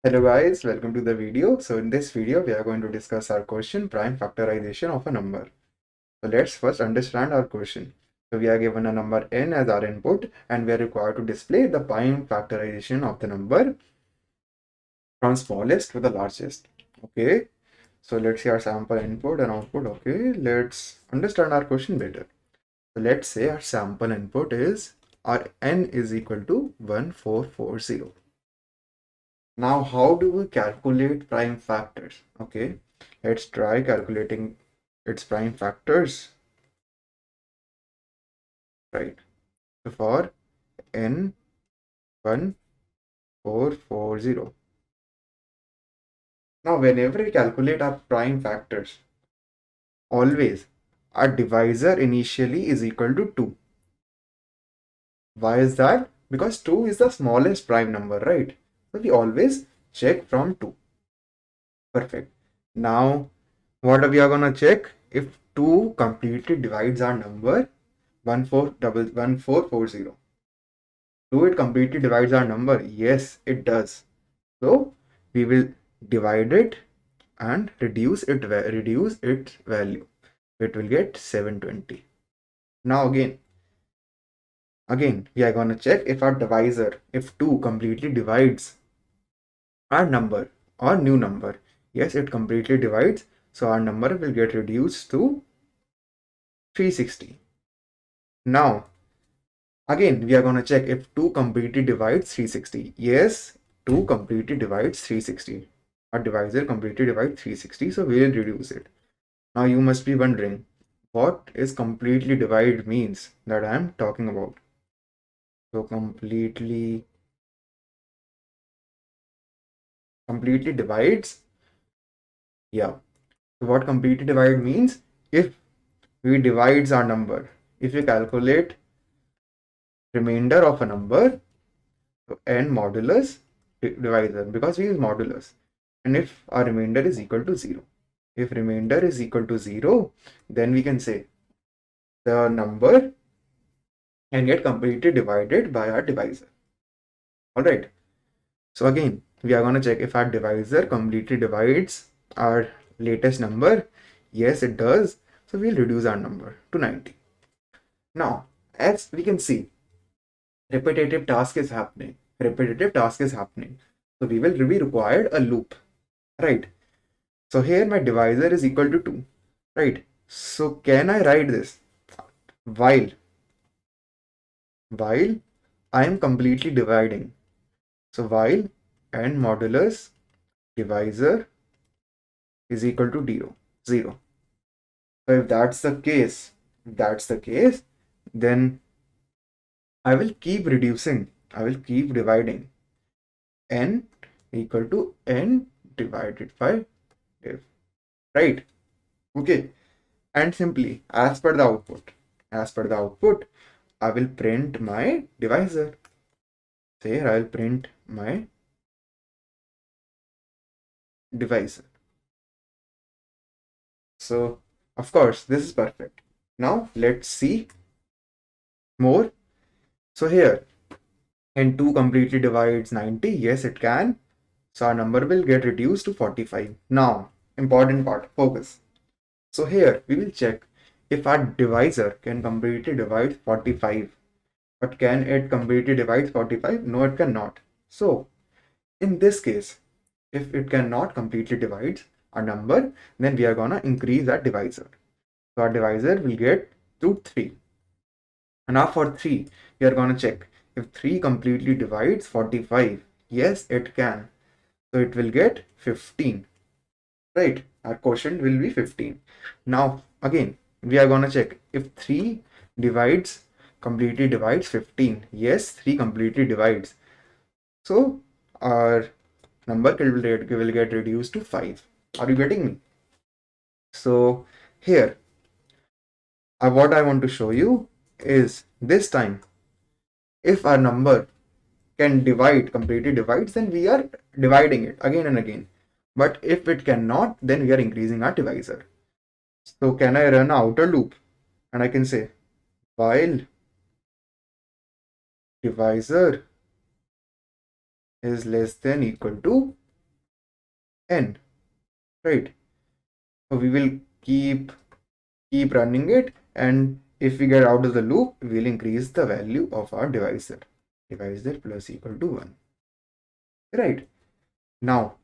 Hello guys, welcome to the video. So in this video, we are going to discuss our question, prime factorization of a number. So let's first understand our question. So we are given a number n as our input and we are required to display the prime factorization of the number from smallest to the largest. Okay, so let's see our sample input and output. Okay, let's understand our question better. So let's say our sample input is our n is equal to 1440. Now, how do we calculate prime factors? Okay, let's try calculating its prime factors, right? So for n1440. Now, whenever we calculate our prime factors, always our divisor initially is equal to 2. Why is that? Because 2 is the smallest prime number, right? So we always check from 2. Perfect. Now, what are we gonna check? If 2 completely divides our number 1440. Do it completely divides our number? Yes, it does. So we will divide it and reduce its value. It will get 720. Now again we are gonna check if our divisor, if 2 completely divides our number or new number. Yes, it completely divides. So our number will get reduced to 360. Now again, we are going to check if 2 completely divides 360. Yes, 2 completely divides 360. Our divisor completely divides 360, so we will reduce it. Now you must be wondering, what is completely divide means that I am talking about? So completely divides? Yeah. So what completely divide means? If we divides our number, if we calculate remainder of a number, so n modulus divisor, because we use modulus. And if our remainder is equal to 0. If remainder is equal to 0, then we can say the number can get completely divided by our divisor. Alright. So again, we are going to check if our divisor completely divides our latest number. Yes, it does. So we'll reduce our number to 90. Now, as we can see, repetitive task is happening. So we will be required a loop. Right. So here my divisor is equal to 2. Right. So can I write this? While I am completely dividing. So while n modulus divisor is equal to 0. So if that's the case, then I will keep reducing. I will keep dividing. N equal to n divided by div. Right? Okay. And simply as per the output, I will print my divisor. So here I will print my divisor. So of course this is perfect. Now let's see more. So here n2 completely divides 90. Yes, it can. So our number will get reduced to 45. Now important part, focus. So here we will check if our divisor can completely divide 45. But can it completely divide 45? No, it cannot. So in this case, if it cannot completely divide a number, then we are gonna increase that divisor. So our divisor will get to 3. And now for 3, we are gonna check if 3 completely divides 45. Yes, it can. So it will get 15. Right? Our quotient will be 15. Now again, we are gonna check if 3 completely divides 15. Yes, 3 completely divides. So our number will get reduced to 5. Are you getting me? So here, what I want to show you is this time, if our number can completely divides, then we are dividing it again and again. But if it cannot, then we are increasing our divisor. So can I run an outer loop? And I can say, while divisor is less than equal to n, right? So we will keep running it, and if we get out of the loop, we will increase the value of our divisor. Divisor plus equal to 1, right? Now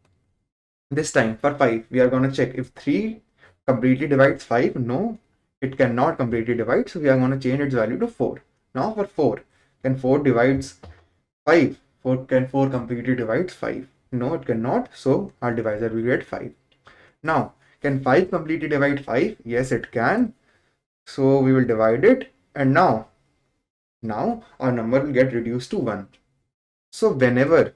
this time for 5, we are going to check if 3 completely divides 5. No, it cannot completely divide, so we are going to change its value to 4. Now for 4, can 4 divides 5? Can 4 completely divides 5? No, it cannot, so our divisor will get 5. Now, can 5 completely divide 5? Yes, it can. So we will divide it, and now our number will get reduced to 1. So whenever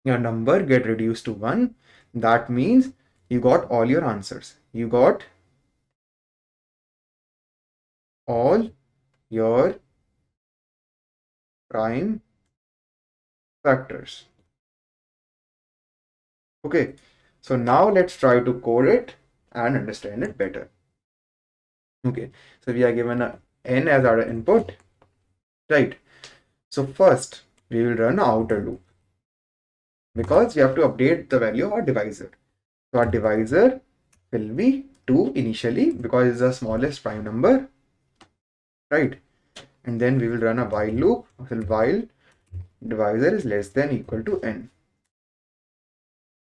your number get reduced to 1, that means you got all your answers. You got all your prime factors. Okay, so now let's try to code it and understand it better. Okay, so we are given a n as our input, right? So first we will run an outer loop because we have to update the value of our divisor. So our divisor will be 2 initially because it's the smallest prime number, right? And then we will run a while loop while divisor is less than equal to n,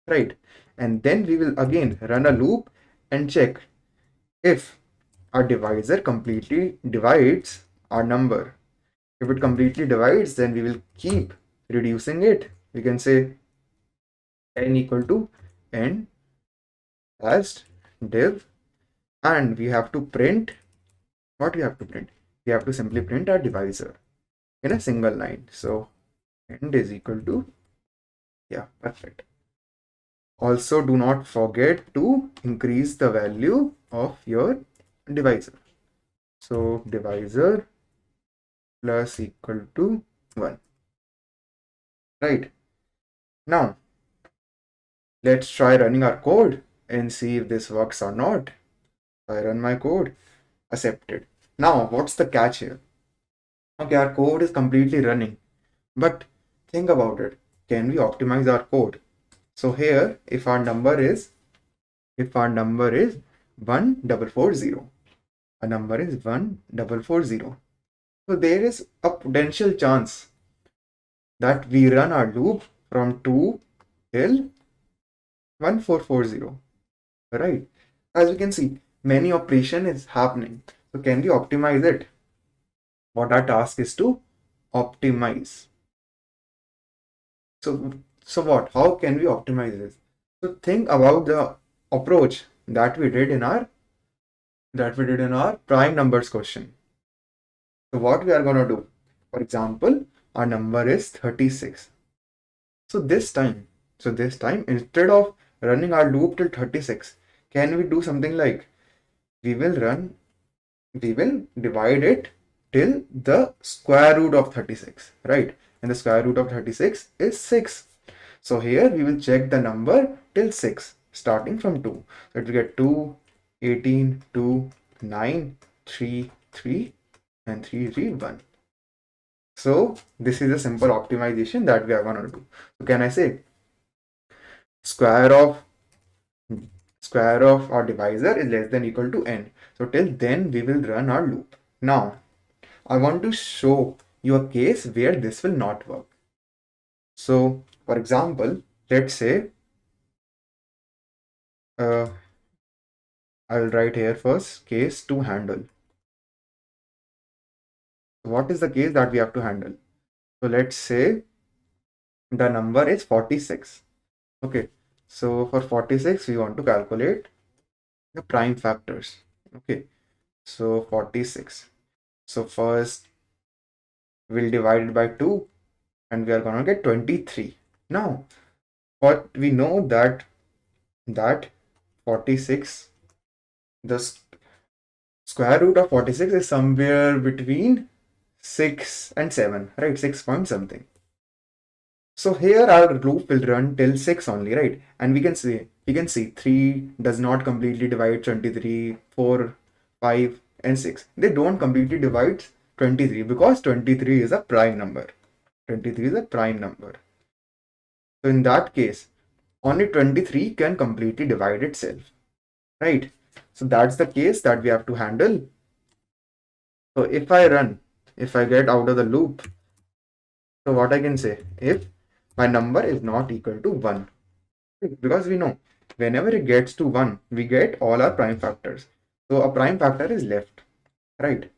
right? And then we will again run a loop and check if our divisor completely divides our number. If it completely divides, then we will keep reducing it. We can say n equal to n as div, and we have to print what we have to print. We have to simply print our divisor in a single line. So end is equal to, yeah, perfect. Also, do not forget to increase the value of your divisor. So divisor plus equal to 1. Right. Now, let's try running our code and see if this works or not. I run my code, accepted. Now, what's the catch here? Okay, our code is completely running, but think about it. Can we optimize our code? So here, if our number is 1440, a number is 1440. So there is a potential chance that we run our loop from 2 till 1440, right? As we can see, many operation is happening. So can we optimize it? What our task is to optimize. So what? How can we optimize this? So think about the approach that we did in our prime numbers question. So what we are going to do? For example, our number is 36. So this time instead of running our loop till 36, can we do something like we will divide it till the square root of 36, right? And the square root of 36 is 6. So here we will check the number till 6 starting from 2. So it will get 2, 18, 2, 9, 3, 3 and 3, 3, 1. So this is a simple optimization that we are going to do. So can I say square of our divisor is less than equal to n. So till then we will run our loop. Now I want to show you a case where this will not work. So for example, let's say I will write here first case to handle. What is the case that we have to handle? So let's say the number is 46. Okay, so for 46 we want to calculate the prime factors. Okay, so 46. So first we'll divide it by 2 and we are going to get 23. Now what we know that 46, the square root of 46 is somewhere between 6 and 7, right? 6 point something. So here our loop will run till 6 only, right? And we can see 3 does not completely divide 23, 4, 5 and 6. They don't completely divide 23 because 23 is a prime number. 23 is a prime number. So in that case, only 23 can completely divide itself, right? So that's the case that we have to handle. So if I get out of the loop, so what I can say, if my number is not equal to 1, because we know whenever it gets to 1, we get all our prime factors. So a prime factor is left, right?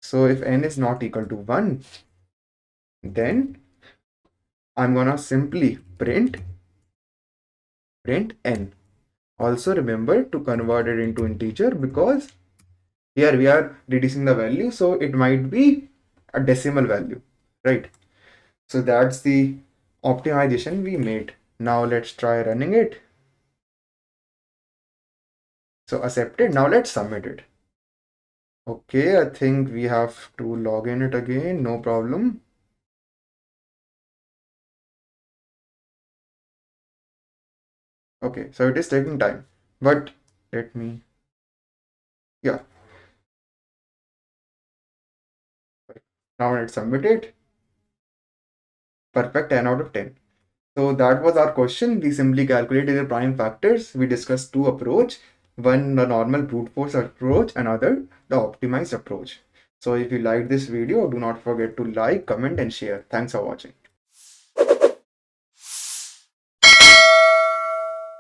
So if n is not equal to 1, then I'm gonna simply print n. Also remember to convert it into integer, because here we are reducing the value, so it might be a decimal value, right? So that's the optimization we made. Now let's try running it. So accepted. Now let's submit it. Okay, I think we have to log in it again, no problem. Okay, so it is taking time, but let me, yeah, now let's submit it. Perfect, 10 out of 10. So that was our question. We simply calculated the prime factors. We discussed two approach, one the normal brute force approach, another the optimized approach. So if you like this video, do not forget to like, comment and share. Thanks for watching.